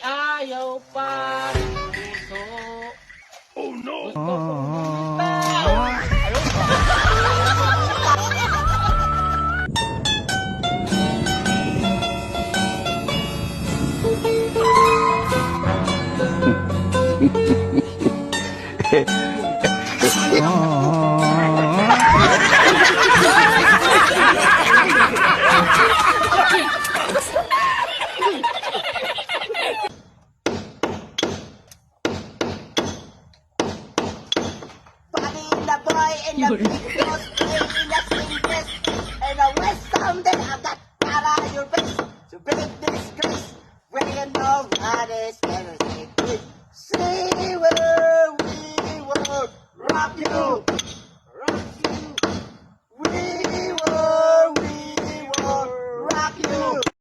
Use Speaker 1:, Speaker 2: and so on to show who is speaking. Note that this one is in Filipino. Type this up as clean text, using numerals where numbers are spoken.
Speaker 1: Ayaw pa ng puso. Oh no! Gusto kong bumitaw. Ayaw pa.
Speaker 2: The boy in the big nose playing the singles and the west someday I got para your face to big disgrace when nobody's gonna say we will rock you.